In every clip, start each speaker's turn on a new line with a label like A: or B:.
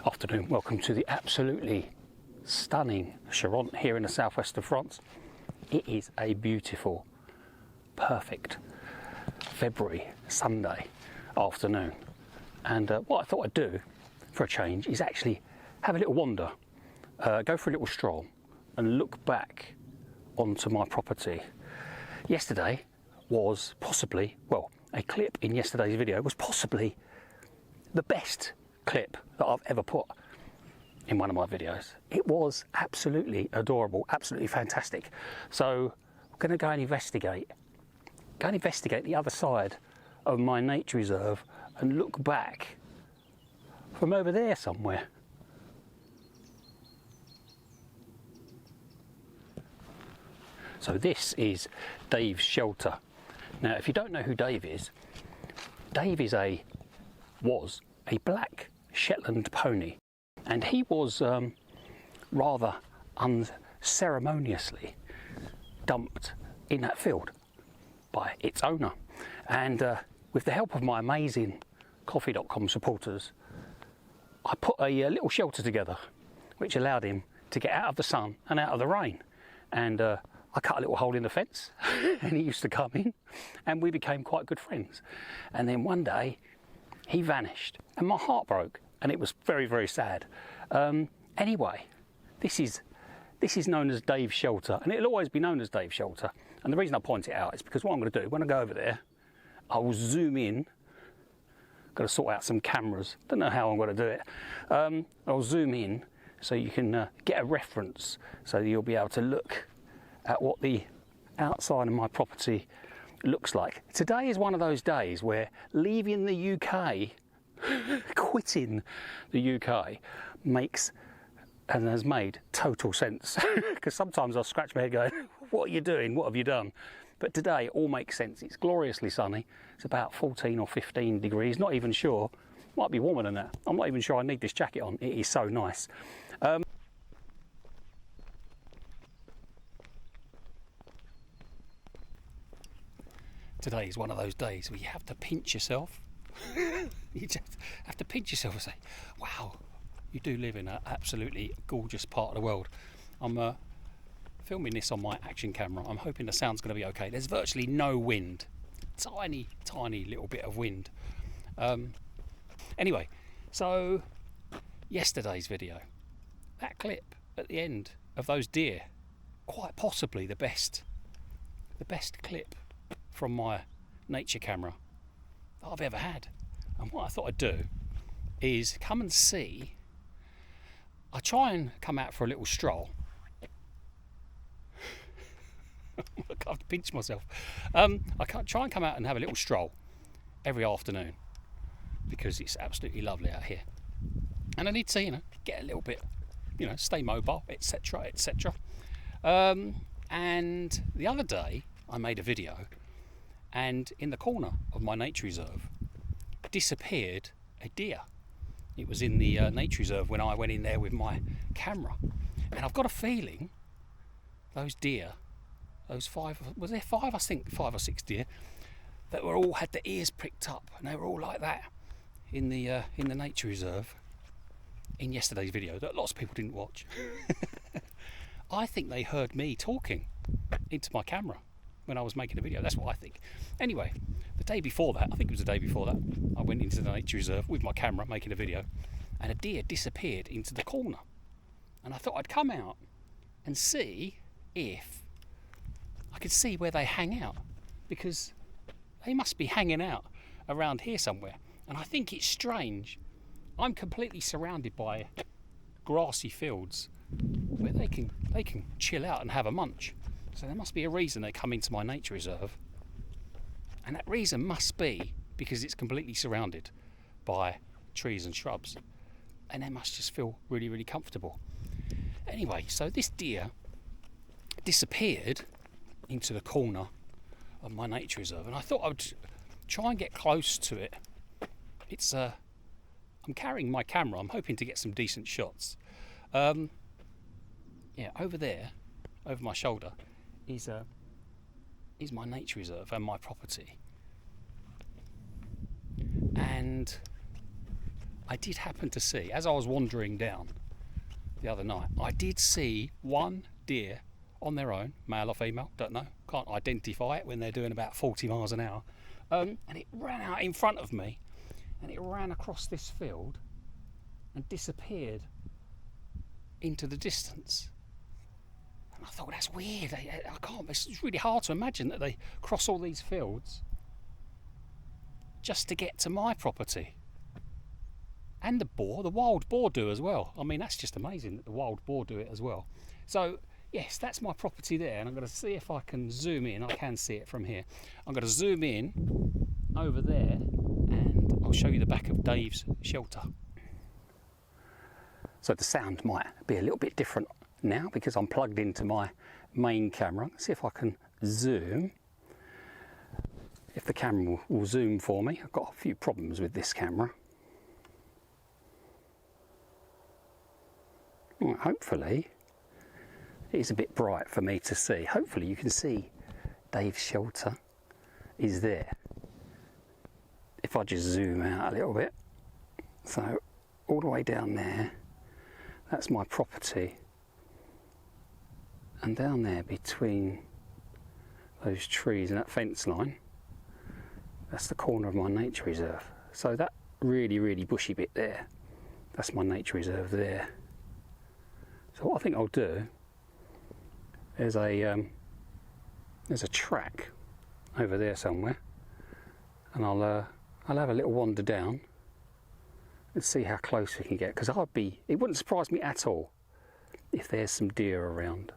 A: Afternoon, welcome to the absolutely stunning Charente here in the southwest of France. It is a beautiful, perfect February Sunday afternoon, and what I thought I'd do for a change is actually have a little wander, go for a little stroll and look back onto my property. Yesterday was possibly, well, a clip in yesterday's video was possibly the best clip that I've ever put in one of my videos. It was absolutely adorable, absolutely fantastic. So I'm going to go and investigate the other side of my nature reserve and look back from over there somewhere. So this is Dave's shelter. Now, if you don't know who Dave is was a black Shetland pony, and he was rather unceremoniously dumped in that field by its owner. And with the help of my amazing coffee.com supporters, I put a little shelter together which allowed him to get out of the sun and out of the rain. And I cut a little hole in the fence and he used to come in and we became quite good friends. And then one day he vanished and my heart broke, and it was very, very sad. Anyway, this is known as Dave's shelter, and it'll always be known as Dave's shelter. And the reason I point it out is because what I'm going to do when I go over there, I will zoom in. Got to sort out some cameras. Don't know how I'm going to do it. I'll zoom in so you can get a reference, so that you'll be able to look at what the outside of my property looks like. Today is one of those days where leaving the UK, quitting the UK, makes and has made total sense. Because sometimes I'll scratch my head going, what are you doing? What have you done? But today it all makes sense. It's gloriously sunny. It's about 14 or 15 degrees, not even sure. Might be warmer than that. I'm not even sure I need this jacket on. It is so nice. Today is one of those days where you have to pinch yourself. You just have to pinch yourself and say, wow, you do live in an absolutely gorgeous part of the world. I'm filming this on my action camera. I'm hoping the sound's going to be okay. There's virtually no wind. Tiny little bit of wind. Anyway, so yesterday's video, that clip at the end of those deer, quite possibly the best clip from my nature camera that I've ever had. And what I thought I'd do is come and see. I try and come out for a little stroll. I have to pinch myself. I try and come out and have a little stroll every afternoon because it's absolutely lovely out here. And I need to, get a little bit, stay mobile, etc., etc. And the other day I made a video, and in the corner of my nature reserve disappeared a deer. It was in the nature reserve when I went in there with my camera, and I've got a feeling those deer, those five or six deer that were all had their ears pricked up, and they were all like that in the nature reserve in yesterday's video that lots of people didn't watch. I think they heard me talking into my camera when I was making a video. That's what I think. Anyway, the day before that, I think it was the day before that, I went into the nature reserve with my camera making a video, and a deer disappeared into the corner. And I thought I'd come out and see if I could see where they hang out, because they must be hanging out around here somewhere. And I think it's strange. I'm completely surrounded by grassy fields where they can chill out and have a munch. So there must be a reason they come into my nature reserve, and that reason must be because it's completely surrounded by trees and shrubs, and they must just feel really, really comfortable. Anyway, so this deer disappeared into the corner of my nature reserve, and I thought I would try and get close to it. It's I'm carrying my camera. I'm hoping to get some decent shots. Over there, over my shoulder, is my nature reserve and my property. And I did happen to see, as I was wandering down the other night, I did see one deer on their own, male or female, don't know, can't identify it when they're doing about 40 miles an hour, and it ran out in front of me, and it ran across this field and disappeared into the distance. And I thought, that's weird. I can't, it's really hard to imagine that they cross all these fields just to get to my property. And the wild boar do as well. I mean, that's just amazing that the wild boar do it as well. So yes, that's my property there, and I'm going to see if I can zoom in. I can see it from here. I'm going to zoom in over there, and I'll show you the back of Dave's shelter. So the sound might be a little bit different now because I'm plugged into my main camera. Let's see if I can zoom. If the camera will zoom for me. I've got a few problems with this camera. Well, hopefully it is a bit bright for me to see. Hopefully you can see Dave's shelter is there. If I just zoom out a little bit. So all the way down there, that's my property, and down there between those trees and that fence line, that's the corner of my nature reserve. So that really bushy bit there, that's my nature reserve there. So what I think I'll do is there's a track over there somewhere, and I'll have a little wander down. Let's see how close we can get, because it wouldn't surprise me at all if there's some deer around.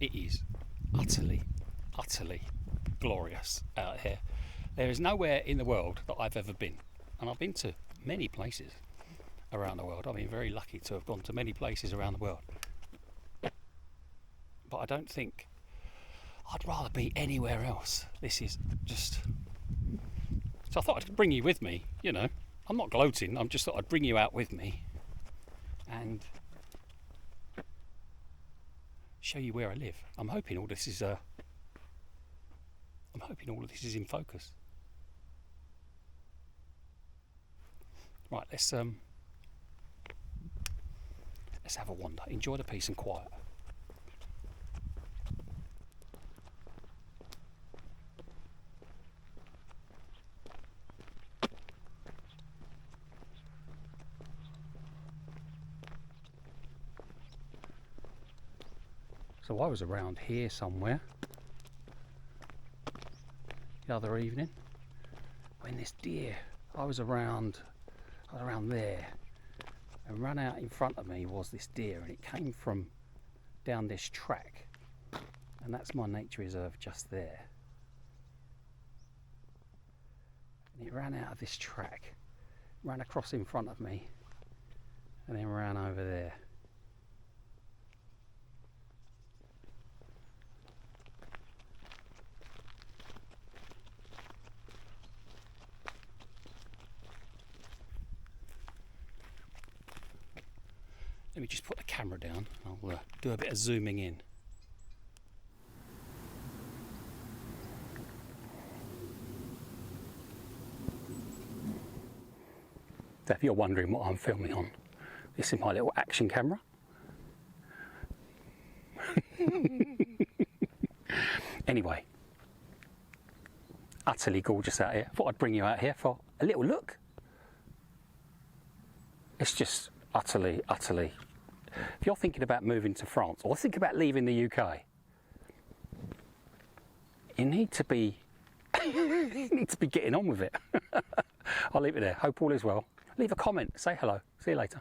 A: It is utterly glorious out here. There is nowhere in the world that I've ever been, and I've been to many places around the world. I've been very lucky to have gone to many places around the world, but I don't think I'd rather be anywhere else. This is just, so I thought I'd bring you with me, you know. I'm not gloating, I'm just thought I'd bring you out with me and show you where I live. I'm hoping all this is in focus. Right, let's have a wander. Enjoy the peace and quiet. So I was around here somewhere the other evening when this deer, I was around there, and run out in front of me was this deer, and it came from down this track, and that's my nature reserve just there. And it ran out of this track, ran across in front of me, and then ran over there. Let me just put the camera down. I'll do a bit of zooming in. So if you're wondering what I'm filming on, this is my little action camera. Anyway, utterly gorgeous out here. I thought I'd bring you out here for a little look. It's just utterly. If you're thinking about moving to France or think about leaving the UK, you need to be getting on with it. I'll leave it there. Hope all is well. Leave a comment, say hello. See you later.